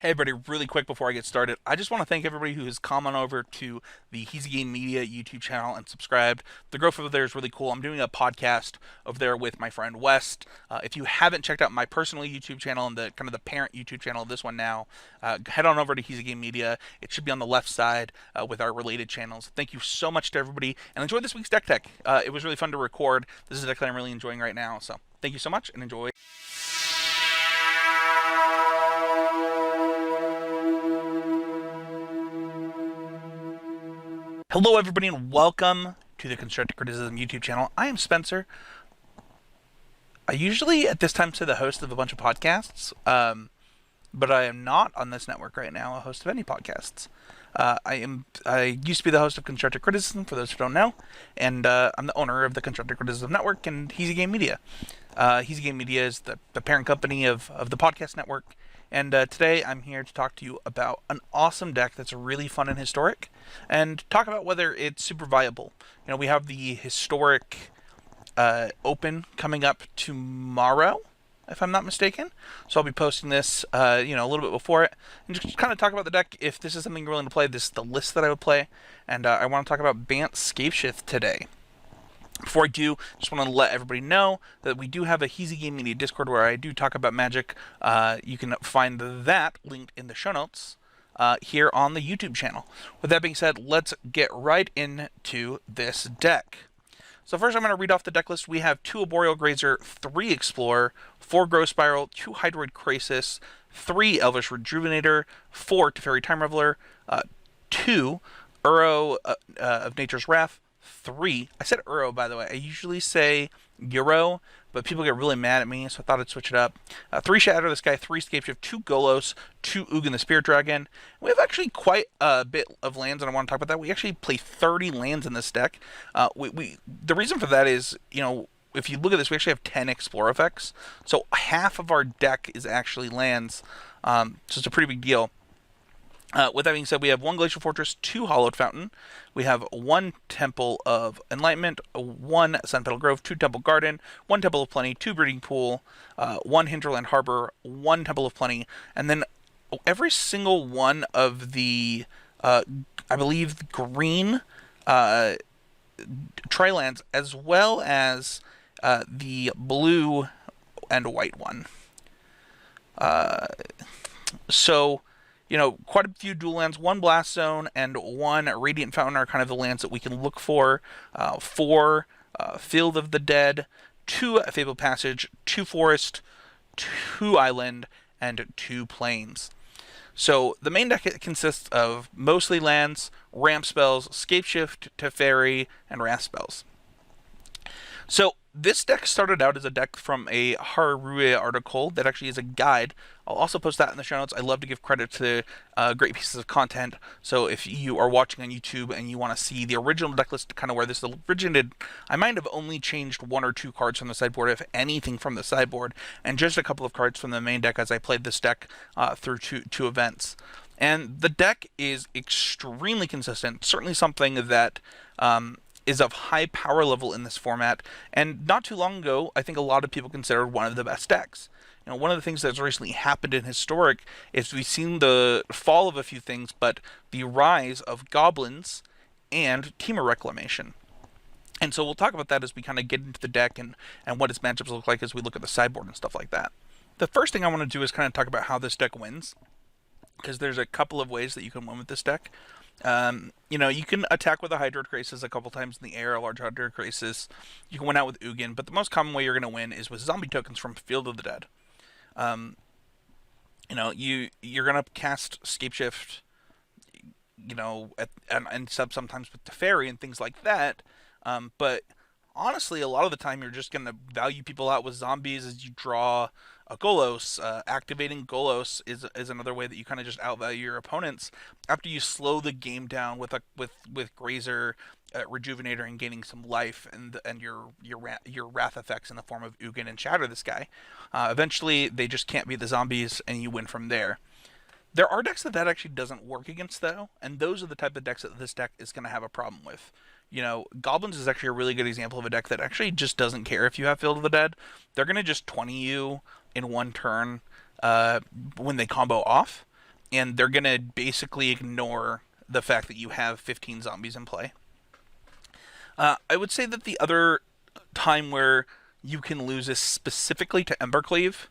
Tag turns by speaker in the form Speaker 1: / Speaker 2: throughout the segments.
Speaker 1: Hey everybody, really quick before I get started, I just want to thank everybody who has come on over to the Heezy Game Media YouTube channel and subscribed. The growth over there is really cool. I'm doing a podcast over there with my friend West. If you haven't checked out my personal YouTube channel and the kind of the parent YouTube channel of this one now, head on over to Heezy Game Media. It should be on the left side with our related channels. Thank you so much to everybody and enjoy this week's deck tech. It was really fun to record. This is a deck that I'm really enjoying right now, so thank you so much and enjoy. Hello, everybody, and welcome to the Constructive Criticism YouTube channel. I am Spencer. I usually, at this time, say the host of a bunch of podcasts, but I am not on this network right now a host of any podcasts. I used to be the host of Constructive Criticism, for those who don't know, and I'm the owner of the Constructive Criticism Network and Heezy Game Media. Heezy Game Media is the parent company of the podcast network. And today I'm here to talk to you about an awesome deck that's really fun and historic, and talk about whether it's super viable. You know, we have the historic Open coming up tomorrow, if I'm not mistaken. So I'll be posting this, a little bit before it, and just kind of talk about the deck. If this is something you're willing to play, this is the list that I would play, and I want to talk about Bant Scapeshift today. Before I do, just want to let everybody know that we do have a Heezy Game Media Discord where I do talk about Magic. You can find that linked in the show notes here on the YouTube channel. With that being said, let's get right into this deck. So first I'm going to read off the deck list. We have 2 Arboreal Grazer, 3 Explorer, 4 Growth Spiral, 2 Hydroid Crisis, 3 Elvish Rejuvenator, 4 Teferi Time Reveler, 2 Uro of Nature's Wrath, 3. I said Uro, by the way. I usually say Euro, but people get really mad at me, so I thought I'd switch it up. 3 Shatter the Sky, 3 Scapeshift, 2 Golos, 2 Ugin the Spirit Dragon. We have actually quite a bit of lands, and I want to talk about that. We actually play 30 lands in this deck. The reason for that is, if you look at this, we actually have 10 Explore effects. So half of our deck is actually lands, so it's a pretty big deal. With that being said, we have 1 Glacial Fortress, 2 Hollowed Fountain. We have 1 Temple of Enlightenment, 1 Sun Petal Grove, 2 Temple Garden, 1 Temple of Plenty, 2 Breeding Pool, 1 Hinterland Harbor, 1 Temple of Plenty, and then every single one of the, I believe, green Tri-lands, as well as the blue and white one. So quite a few dual lands. 1 Blast Zone and 1 Radiant Fountain are kind of the lands that we can look for. 4 Field of the Dead, 2 Fabled Passage, 2 Forest, 2 Island, and 2 Plains. So the main deck consists of mostly lands, ramp spells, Scapeshift, Teferi, and wrath spells. So this deck started out as a deck from a Haruya article that actually is a guide. I'll also post that in the show notes. I love to give credit to great pieces of content. So if you are watching on YouTube and you want to see the original deck list, kind of where this originated, I might have only changed 1 or 2 cards from the sideboard, if anything from the sideboard, and just a couple of cards from the main deck as I played this deck through two events. And the deck is extremely consistent, certainly something that is of high power level in this format, and not too long ago, I think a lot of people considered one of the best decks. One of the things that's recently happened in Historic is we've seen the fall of a few things, but the rise of Goblins and Temur Reclamation. And so we'll talk about that as we kind of get into the deck and what its matchups look like as we look at the sideboard and stuff like that. The first thing I want to do is kind of talk about how this deck wins, because there's a couple of ways that you can win with this deck. You can attack with a Hydroid Crisis a couple times in the air, a large Hydroid Crisis. You can win out with Ugin, but the most common way you're going to win is with zombie tokens from Field of the Dead. You're going to cast Scapeshift, and sometimes with Teferi and things like that. But honestly, a lot of the time you're just going to value people out with zombies as you draw a Golos. Activating Golos is another way that you kind of just outvalue your opponents after you slow the game down with Grazer, Rejuvenator, and gaining some life, and your wrath effects in the form of Ugin and Shatter this guy. Eventually, they just can't beat the zombies, and you win from there. There are decks that actually doesn't work against, though, and those are the type of decks that this deck is going to have a problem with. Goblins is actually a really good example of a deck that actually just doesn't care if you have Field of the Dead. They're going to just 20 you in 1 turn when they combo off. and they're going to basically ignore the fact that you have 15 zombies in play. I would say that the other time where you can lose is specifically to Embercleave.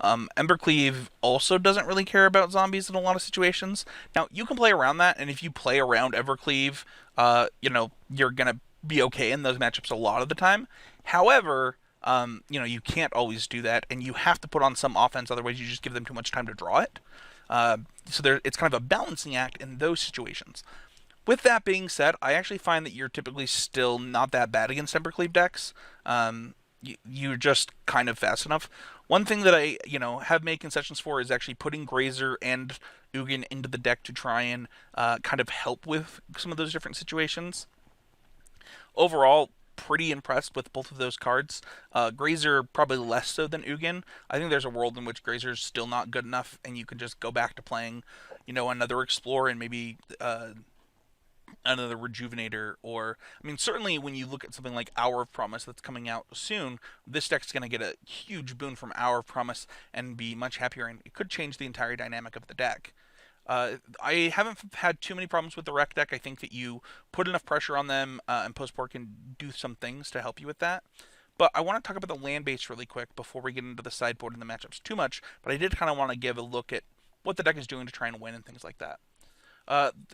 Speaker 1: Embercleave also doesn't really care about zombies in a lot of situations. Now, you can play around that, and if you play around Evercleave, you're going to be okay in those matchups a lot of the time. However, you can't always do that, and you have to put on some offense, otherwise you just give them too much time to draw it. It's kind of a balancing act in those situations. With that being said, I actually find that you're typically still not that bad against Embercleave decks. You're just kind of fast enough. One thing that I, have made concessions for is actually putting Grazer and Ugin into the deck to try and kind of help with some of those different situations. Overall, pretty impressed with both of those cards. Grazer probably less so than Ugin. I think there's a world in which Grazer's still not good enough, and you can just go back to playing, another Explorer and maybe another Rejuvenator, or certainly when you look at something like Hour of Promise that's coming out soon, this deck's going to get a huge boon from Hour of Promise and be much happier, and it could change the entire dynamic of the deck. I haven't had too many problems with the Wreck deck. I think that you put enough pressure on them, and Postport can do some things to help you with that. But I want to talk about the land base really quick before we get into the sideboard and the matchups too much. But I did kind of want to give a look at what the deck is doing to try and win and things like that.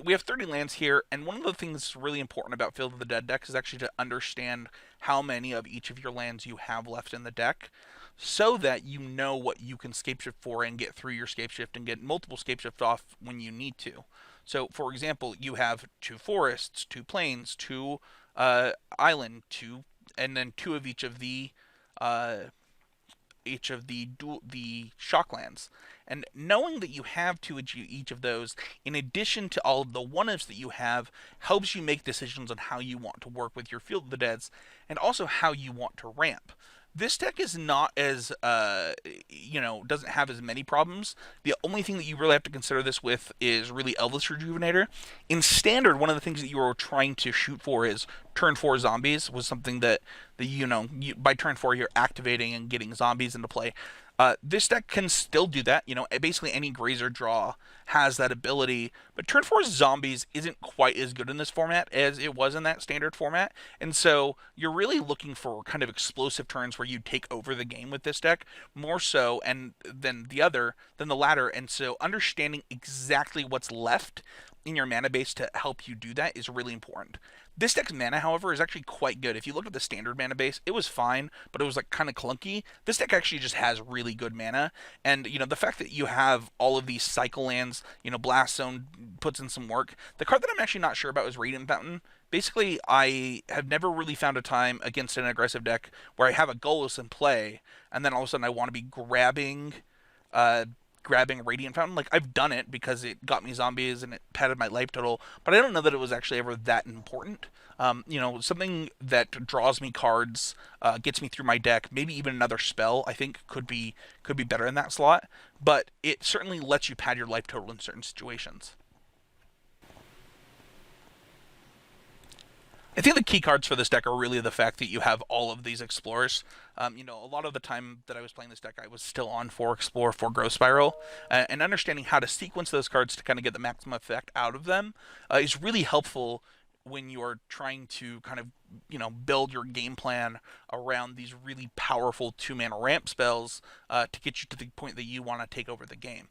Speaker 1: We have 30 lands here, and one of the things that's really important about Field of the Dead decks is actually to understand how many of each of your lands you have left in the deck, so that you know what you can Scapeshift for and get through your Scapeshift and get multiple Scapeshift off when you need to. So, for example, you have 2 forests, 2 plains, 2 island, and then 2 of the shocklands. And knowing that you have 2 of each of those, in addition to all of the one-ifs that you have, helps you make decisions on how you want to work with your Field of the Deads, and also how you want to ramp. This deck is not as, doesn't have as many problems. The only thing that you really have to consider this with is really Elvis Rejuvenator. In Standard, one of the things that you were trying to shoot for is turn 4 zombies, was something that by turn 4 you're activating and getting zombies into play. This deck can still do that. Basically any Grazer draw has that ability, but turn 4 zombies isn't quite as good in this format as it was in that Standard format, and so you're really looking for kind of explosive turns where you take over the game with this deck more so than the latter, and so understanding exactly what's left in your mana base to help you do that is really important. This deck's mana, however, is actually quite good. If you look at the Standard mana base, it was fine, but it was like kind of clunky. This deck actually just has really good mana, and the fact that you have all of these cycle lands, Blast Zone puts in some work. The card that I'm actually not sure about is Radiant Fountain. Basically, I have never really found a time against an aggressive deck where I have a Golos in play, and then all of a sudden I want to be grabbing Radiant Fountain. Like, I've done it because it got me zombies and it padded my life total, but I don't know that it was actually ever that important. Something that draws me cards, gets me through my deck, maybe even another spell, I think could be better in that slot, but it certainly lets you pad your life total in certain situations. I think the key cards for this deck are really the fact that you have all of these Explorers. A lot of the time that I was playing this deck, I was still on 4 Explore, 4 Growth Spiral, and understanding how to sequence those cards to kind of get the maximum effect out of them is really helpful when you're trying to kind of, build your game plan around these really powerful 2-mana ramp spells to get you to the point that you want to take over the game.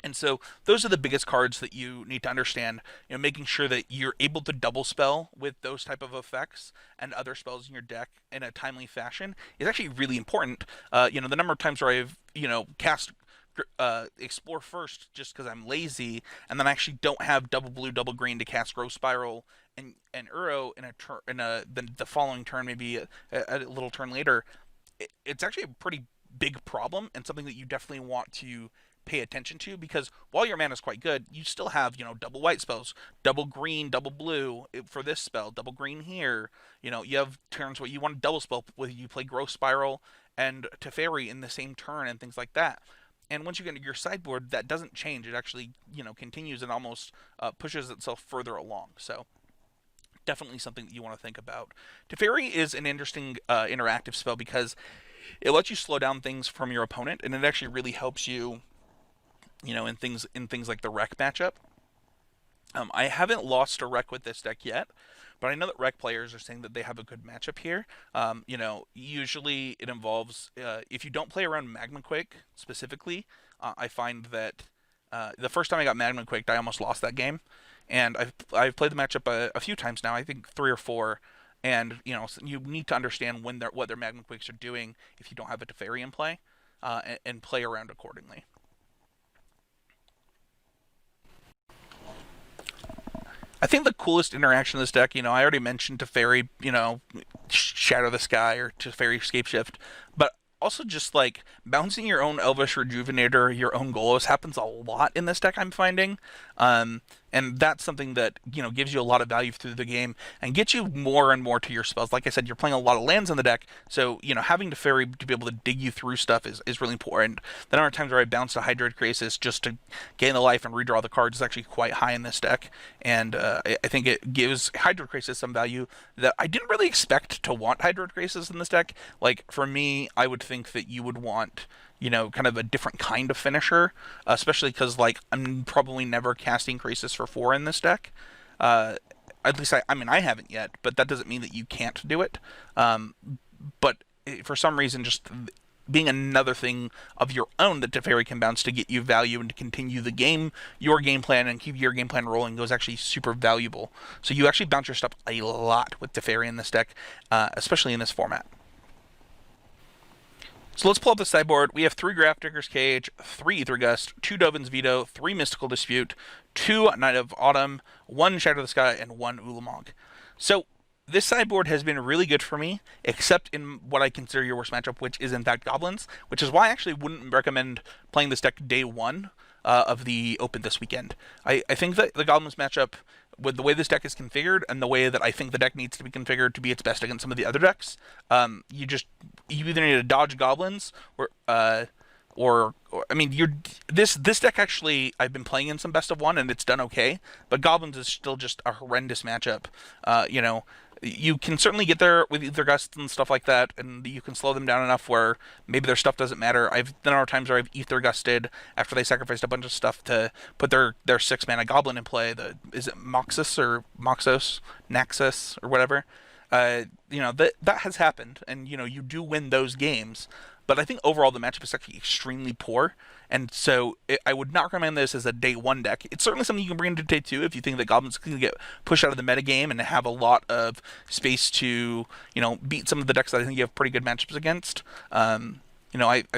Speaker 1: And so those are the biggest cards that you need to understand. Making sure that you're able to double spell with those type of effects and other spells in your deck in a timely fashion is actually really important. The number of times where I've cast Explore first just because I'm lazy, and then I actually don't have double blue, double green to cast Growth Spiral and Uro the following turn, maybe a little turn later. It's actually a pretty big problem, and something that you definitely want to pay attention to, because while your mana is quite good, you still have double white spells, double green, double blue for this spell, double green here. You have turns where you want to double spell, whether you play Growth Spiral and Teferi in the same turn and things like that. And once you get into your sideboard, that doesn't change. It actually continues and almost pushes itself further along. So definitely something that you want to think about. Teferi is an interesting interactive spell because it lets you slow down things from your opponent, and it actually really helps you in things like the Wreck matchup. I haven't lost a Wreck with this deck yet, but I know that Wreck players are saying that they have a good matchup here. Usually it involves if you don't play around Magma Quake specifically. I find that the first time I got Magma Quaked, I almost lost that game, and I've played the matchup a few times now. I think three or four. And you need to understand what their Magma Quakes are doing if you don't have a Teferi in play, and play around accordingly. I think the coolest interaction in this deck, I already mentioned Teferi, Shadow the Sky or Teferi Scapeshift, but also just like bouncing your own Elvish Rejuvenator, your own Golos happens a lot in this deck, I'm finding. And that's something that, gives you a lot of value through the game and gets you more and more to your spells. Like I said, you're playing a lot of lands in the deck, so, having Teferi to be able to dig you through stuff is really important. The number of times where I bounce a Hydroid Krasis just to gain the life and redraw the cards is actually quite high in this deck, and I think it gives Hydroid Krasis some value that I didn't really expect to want Hydroid Krasis in this deck. Like, for me, I would think that you would want kind of a different kind of finisher, especially because, like, I'm probably never casting Krasis for 4 in this deck. At least, I haven't yet, but that doesn't mean that you can't do it. But for some reason, just being another thing of your own that Teferi can bounce to get you value and to continue the game, your game plan, and keep your game plan rolling was actually super valuable. So you actually bounce your stuff a lot with Teferi in this deck, especially in this format. So let's pull up the sideboard. We have 3 Grafdigger's Cage, 3 Aether Gust, 2 Dovin's Veto, 3 Mystical Dispute, 2 Night of Autumn, 1 Shadow of the Sky, and 1 Ulamog. So this sideboard has been really good for me, except in what I consider your worst matchup, which is in fact Goblins, which is why I actually wouldn't recommend playing this deck day 1 of the Open this weekend. I think that the Goblins matchup, with the way this deck is configured and the way that I think the deck needs to be configured to be its best against some of the other decks, you either need to dodge Goblins or I mean, this deck actually I've been playing in some best of 1 and it's done okay, but Goblins is still just a horrendous matchup. You can certainly get there with Aether Gusts and stuff like that, and you can slow them down enough where maybe their stuff doesn't matter. There are times where I've Aether Gusted after they sacrificed a bunch of stuff to put their 6-mana Goblin in play. Is it Moxus or Moxos, Naxos or whatever? That has happened, and you do win those games. But I think overall the matchup is actually extremely poor, and so I would not recommend this as a day 1 deck. It's certainly something you can bring into day 2 if you think that Goblins can get pushed out of the metagame and have a lot of space to beat some of the decks that I think you have pretty good matchups against. I've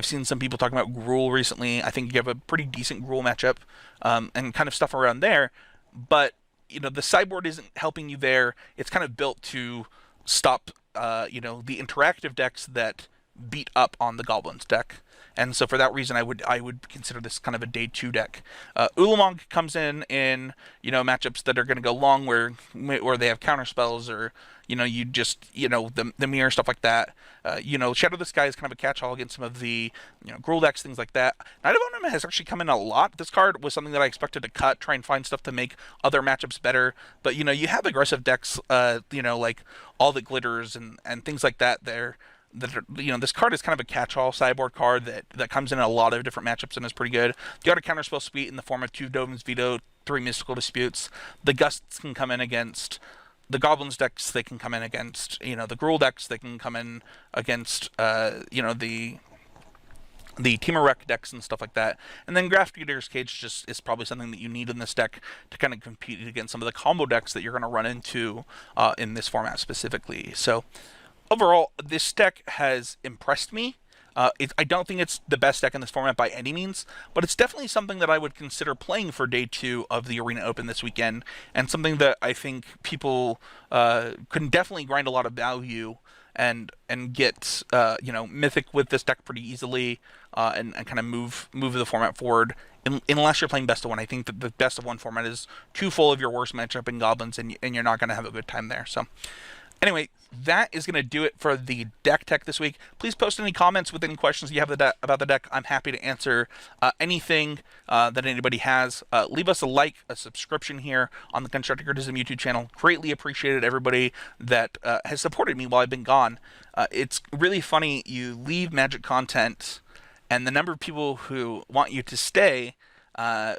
Speaker 1: seen some people talking about Gruul recently. I think you have a pretty decent Gruul matchup, and kind of stuff around there. But the sideboard isn't helping you there. It's kind of built to stop the interactive decks that beat up on the Goblins deck. And so for that reason, I would consider this kind of a day 2 deck. Ulamog comes in matchups that are going to go long where they have counter spells, or you just the mirror, stuff like that. Shadow of the Sky is kind of a catch-all against some of the Gruul decks, things like that. Night of Autumn has actually come in a lot. This card was something that I expected to cut, try and find stuff to make other matchups better. But you have aggressive decks, like All That Glitters and things like that there. This card is kind of a catch-all sideboard card that comes in a lot of different matchups and is pretty good. You got a counterspell suite in the form of 2 Dovin's Veto, 3 Mystical Disputes. The Gusts can come in against the Goblins decks. They can come in against the Gruul decks. They can come in against the Team-Wreck decks and stuff like that. And then Grafdigger's Cage just is probably something that you need in this deck to kind of compete against some of the combo decks that you're going to run into in this format specifically. So overall, this deck has impressed me. I don't think it's the best deck in this format by any means, but it's definitely something that I would consider playing for day 2 of the Arena Open this weekend, and something that I think people can definitely grind a lot of value and get mythic with this deck pretty easily, and kind of move the format forward. Unless you're playing best of 1, I think that the best of 1 format is too full of your worst matchup in Goblins, and you're not going to have a good time there. So anyway, that is going to do it for the deck tech this week. Please post any comments with any questions you have about the deck. I'm happy to answer anything that anybody has. Leave us a like, a subscription here on the Constructive Criticism YouTube channel. Greatly appreciated everybody that has supported me while I've been gone. It's really funny. You leave Magic content, and the number of people who want you to stay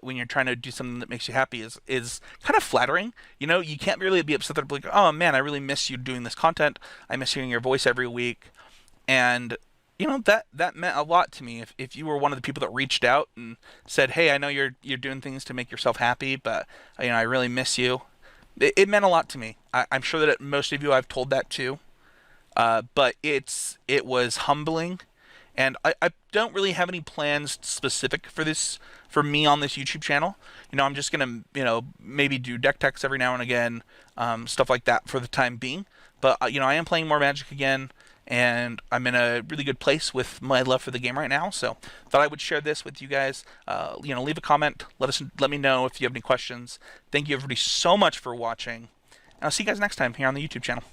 Speaker 1: when you're trying to do something that makes you happy is kind of flattering. You know, you can't really be upset that like, oh man, I really miss you doing this content. I miss hearing your voice every week, and you know that meant a lot to me. If you were one of the people that reached out and said, hey, I know you're doing things to make yourself happy, but you know I really miss you. It meant a lot to me. I'm sure that most of you I've told that to, but it was humbling, and I don't really have any plans specific for this for me on this YouTube channel. You know, I'm just gonna maybe do deck techs every now and again, stuff like that for the time being. But you know, I am playing more Magic again, and I'm in a really good place with my love for the game right now. So thought I would share this with you guys. You know, leave a comment. Let me know if you have any questions. Thank you everybody so much for watching. I'll see you guys next time here on the YouTube channel.